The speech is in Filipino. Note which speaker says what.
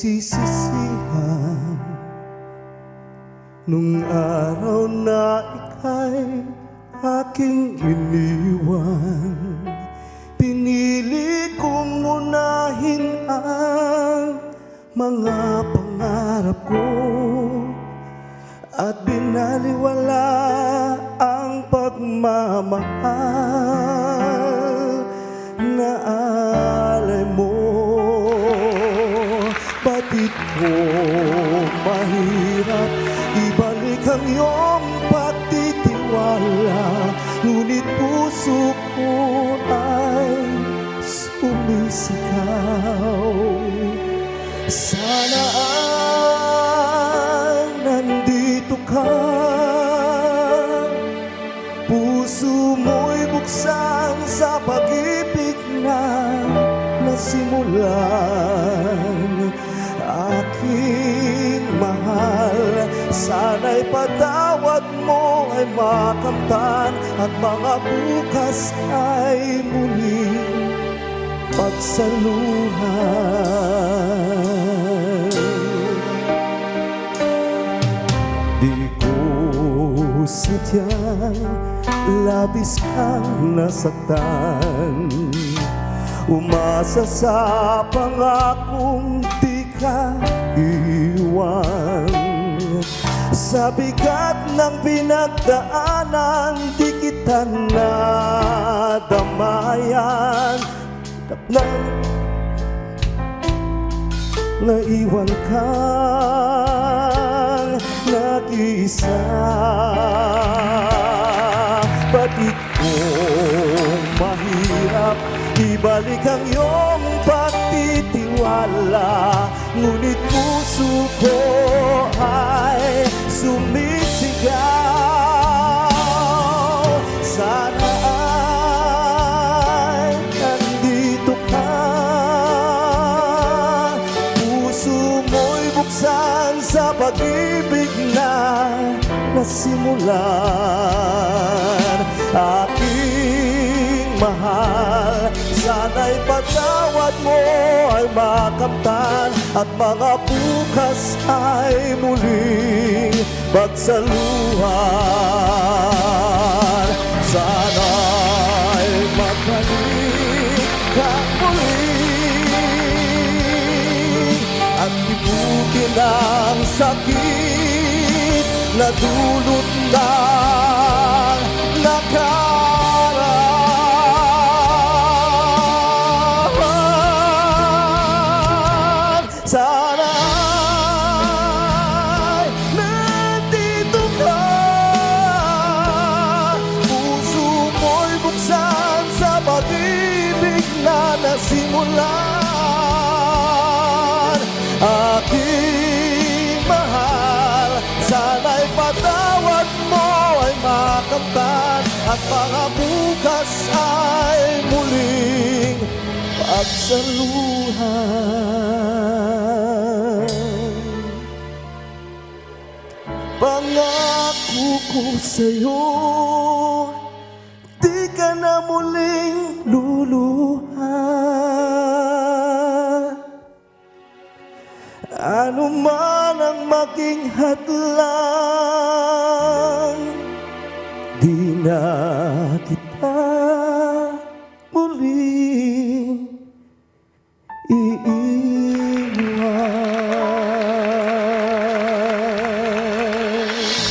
Speaker 1: pinagsisisihan nung araw na ika'y aking iniwan. Pinili kong unahin ang mga pangarap ko at binaliwala ang pagmamahal na alay mo. Batid ko mahirap ibalik ang iyong pagtitiwala, ngunit puso ko ay sumisigaw. Sana ay nandito ka, puso mo'y buksan sa pag-ibig na nasimulan. Aking mahal, sana'y patawad mo ay makamtan at mga bukas ay muling pagsaluhan. Di ko sadyang labis kang nasaktan, umasa sa pangakong di ka iwan. Sa bigat ng pinagdaanan, di kita nadamayan. Nang naiwan kang nag-iisa, batid kong mahirap ibalik ang iyong pagtitiwala, ngunit puso ko ay sumisigaw. Sana ay nandito ka, puso mo'y buksan sa pag-ibig na nasimulan. Aking mahal, sana'y patawad mo ay makamtan at mga bukas ay muling pagsaluhan. Sana'y magbalik ka muli at libutin ang sakit na dulot ng nakaraan. Sana ay nandito ka, puso mo'y buksan sa pag-ibig na nasimulan. Aking mahal, sana'y patawad mo ay makamtan at mga bukas ay muling pagsaluhan. Pangako ko sa'yo, di ka na muling luluhan. Ano man ang maging hadlang, di na